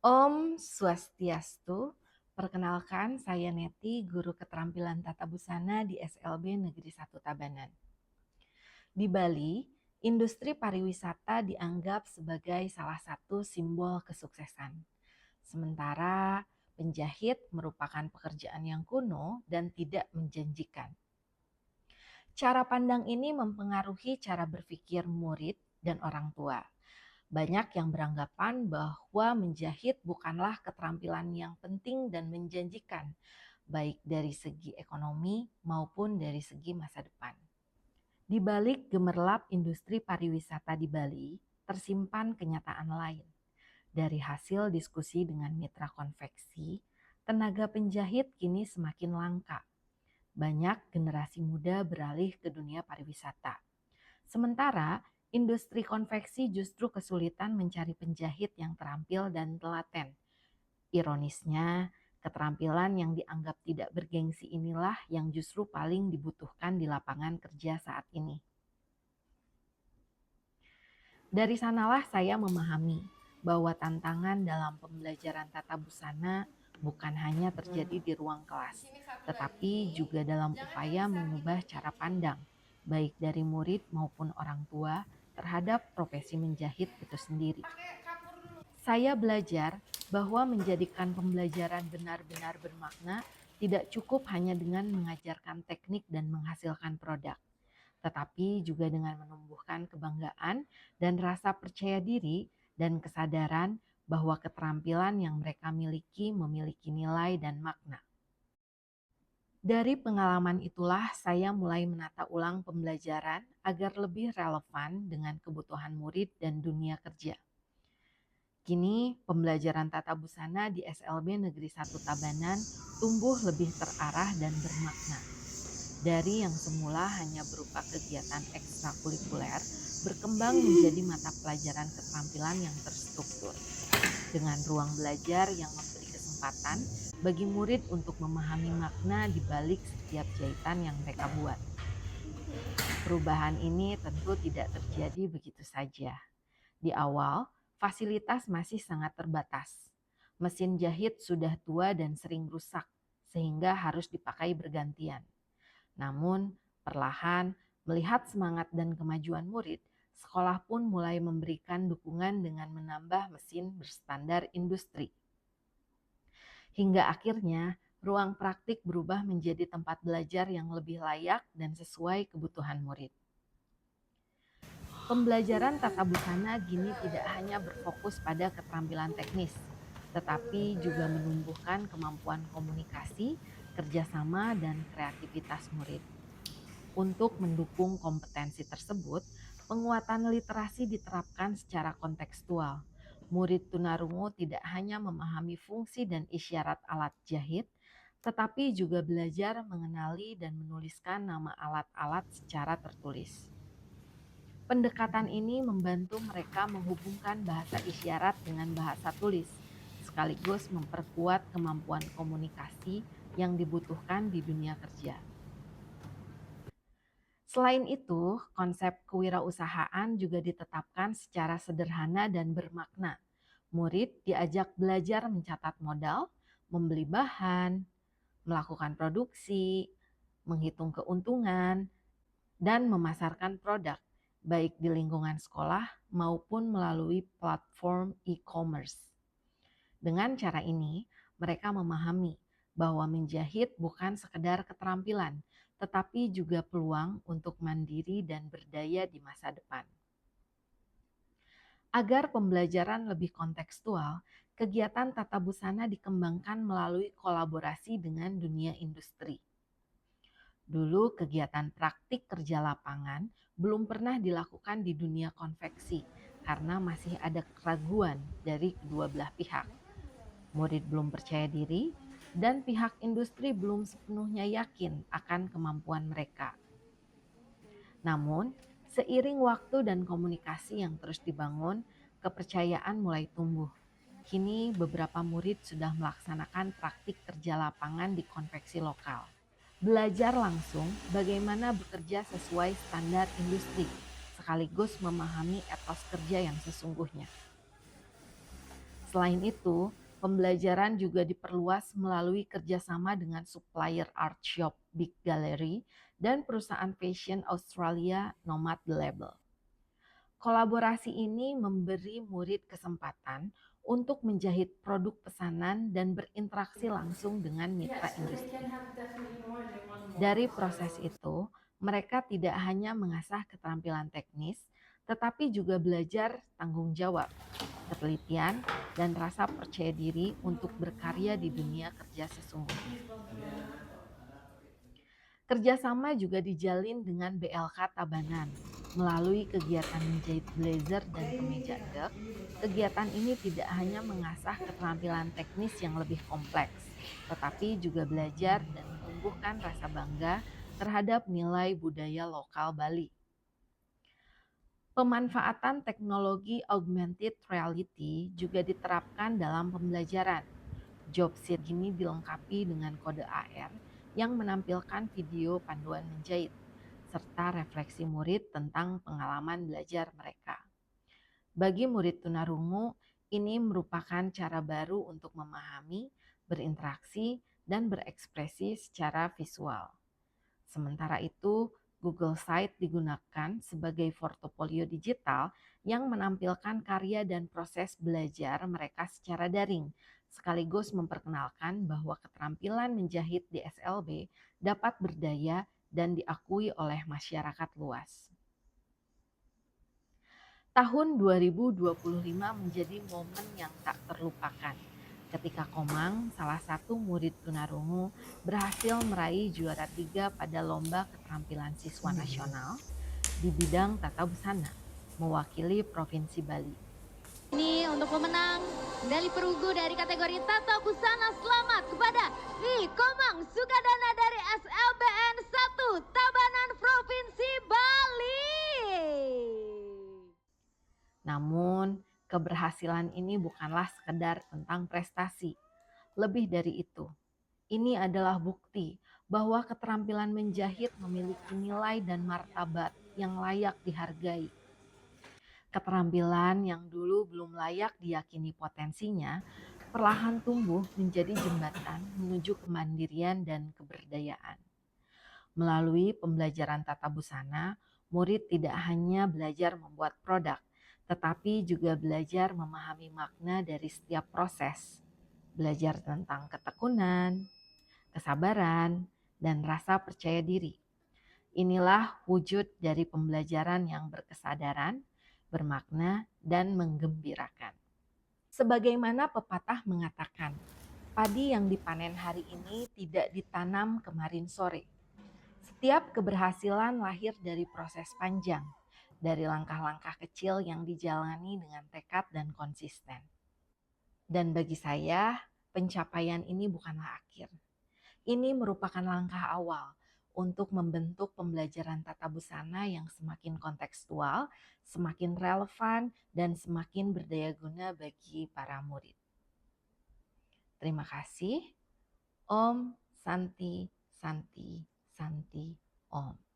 Om Swastiastu, perkenalkan saya Neti, guru keterampilan tata busana di SLB Negeri 1 Tabanan. Di Bali, industri pariwisata dianggap sebagai salah satu simbol kesuksesan. Sementara penjahit merupakan pekerjaan yang kuno dan tidak menjanjikan. Cara pandang ini mempengaruhi cara berpikir murid dan orang tua. Banyak yang beranggapan bahwa menjahit bukanlah keterampilan yang penting dan menjanjikan, baik dari segi ekonomi maupun dari segi masa depan. Di balik gemerlap industri pariwisata di Bali, tersimpan kenyataan lain. Dari hasil diskusi dengan mitra konveksi, tenaga penjahit kini semakin langka. Banyak generasi muda beralih ke dunia pariwisata. Sementara industri konveksi justru kesulitan mencari penjahit yang terampil dan telaten. Ironisnya, keterampilan yang dianggap tidak bergengsi inilah yang justru paling dibutuhkan di lapangan kerja saat ini. Dari sanalah saya memahami bahwa tantangan dalam pembelajaran tata busana bukan hanya terjadi di ruang kelas, tetapi juga dalam upaya mengubah cara pandang, baik dari murid maupun orang tua, terhadap profesi menjahit itu sendiri. Saya belajar bahwa menjadikan pembelajaran benar-benar bermakna tidak cukup hanya dengan mengajarkan teknik dan menghasilkan produk, tetapi juga dengan menumbuhkan kebanggaan dan rasa percaya diri dan kesadaran bahwa keterampilan yang mereka miliki memiliki nilai dan makna. Dari pengalaman itulah saya mulai menata ulang pembelajaran agar lebih relevan dengan kebutuhan murid dan dunia kerja. Kini pembelajaran tata busana di SLB Negeri 1 Tabanan tumbuh lebih terarah dan bermakna. Dari yang semula hanya berupa kegiatan ekstrakurikuler, berkembang menjadi mata pelajaran keterampilan yang terstruktur. Dengan ruang belajar yang memberi kesempatan bagi murid untuk memahami makna di balik setiap jahitan yang mereka buat. Perubahan ini tentu tidak terjadi begitu saja. Di awal, fasilitas masih sangat terbatas. Mesin jahit sudah tua dan sering rusak, sehingga harus dipakai bergantian. Namun, perlahan melihat semangat dan kemajuan murid, sekolah pun mulai memberikan dukungan dengan menambah mesin berstandar industri. Hingga akhirnya, ruang praktik berubah menjadi tempat belajar yang lebih layak dan sesuai kebutuhan murid. Pembelajaran tata busana kini tidak hanya berfokus pada keterampilan teknis, tetapi juga menumbuhkan kemampuan komunikasi, kerjasama, dan kreativitas murid. Untuk mendukung kompetensi tersebut, penguatan literasi diterapkan secara kontekstual. Murid tunarungu tidak hanya memahami fungsi dan isyarat alat jahit, tetapi juga belajar mengenali dan menuliskan nama alat-alat secara tertulis. Pendekatan ini membantu mereka menghubungkan bahasa isyarat dengan bahasa tulis, sekaligus memperkuat kemampuan komunikasi yang dibutuhkan di dunia kerja. Selain itu, konsep kewirausahaan juga ditetapkan secara sederhana dan bermakna. Murid diajak belajar mencatat modal, membeli bahan, melakukan produksi, menghitung keuntungan, dan memasarkan produk, baik di lingkungan sekolah maupun melalui platform e-commerce. Dengan cara ini, mereka memahami bahwa menjahit bukan sekedar keterampilan, tetapi juga peluang untuk mandiri dan berdaya di masa depan. Agar pembelajaran lebih kontekstual, kegiatan tata busana dikembangkan melalui kolaborasi dengan dunia industri. Dulu kegiatan praktik kerja lapangan belum pernah dilakukan di dunia konveksi karena masih ada keraguan dari kedua belah pihak. Murid belum percaya diri dan pihak industri belum sepenuhnya yakin akan kemampuan mereka. Namun, seiring waktu dan komunikasi yang terus dibangun, kepercayaan mulai tumbuh. Kini beberapa murid sudah melaksanakan praktik kerja lapangan di konveksi lokal. Belajar langsung bagaimana bekerja sesuai standar industri, sekaligus memahami etos kerja yang sesungguhnya. Selain itu, pembelajaran juga diperluas melalui kerjasama dengan supplier art shop Big Gallery dan perusahaan fashion Australia Nomad The Label. Kolaborasi ini memberi murid kesempatan untuk menjahit produk pesanan dan berinteraksi langsung dengan mitra industri. Dari proses itu, mereka tidak hanya mengasah keterampilan teknis, tetapi juga belajar tanggung jawab, ketelitian, dan rasa percaya diri untuk berkarya di dunia kerja sesungguhnya. Kerjasama juga dijalin dengan BLK Tabanan melalui kegiatan menjahit blazer dan kemeja dek. Kegiatan ini tidak hanya mengasah keterampilan teknis yang lebih kompleks, tetapi juga belajar dan menumbuhkan rasa bangga terhadap nilai budaya lokal Bali. Pemanfaatan teknologi augmented reality juga diterapkan dalam pembelajaran. Job sheet ini dilengkapi dengan kode AR yang menampilkan video panduan menjahit, serta refleksi murid tentang pengalaman belajar mereka. Bagi murid tunarungu, ini merupakan cara baru untuk memahami, berinteraksi, dan berekspresi secara visual. Sementara itu, Google Site digunakan sebagai portofolio digital yang menampilkan karya dan proses belajar mereka secara daring, sekaligus memperkenalkan bahwa keterampilan menjahit di SLB dapat berdaya dan diakui oleh masyarakat luas. Tahun 2025 menjadi momen yang tak terlupakan ketika Komang, salah satu murid tunarungu, berhasil meraih juara 3 pada lomba keterampilan siswa nasional di bidang tata busana, mewakili Provinsi Bali. Ini untuk pemenang medali perunggu dari kategori tata busana, selamat kepada I Komang Sukadana dari SLBN 1 Tabanan Provinsi Bali. Namun, keberhasilan ini bukanlah sekedar tentang prestasi. Lebih dari itu, ini adalah bukti bahwa keterampilan menjahit memiliki nilai dan martabat yang layak dihargai. Keterampilan yang dulu belum layak diyakini potensinya, perlahan tumbuh menjadi jembatan menuju kemandirian dan keberdayaan. Melalui pembelajaran tata busana, murid tidak hanya belajar membuat produk, tetapi juga belajar memahami makna dari setiap proses. Belajar tentang ketekunan, kesabaran, dan rasa percaya diri. Inilah wujud dari pembelajaran yang berkesadaran, bermakna, dan menggembirakan. Sebagaimana pepatah mengatakan, padi yang dipanen hari ini tidak ditanam kemarin sore. Setiap keberhasilan lahir dari proses panjang, dari langkah-langkah kecil yang dijalani dengan tekad dan konsisten. Dan bagi saya, pencapaian ini bukanlah akhir. Ini merupakan langkah awal untuk membentuk pembelajaran tata busana yang semakin kontekstual, semakin relevan, dan semakin berdaya guna bagi para murid. Terima kasih. Om Santi Santi Santi Om.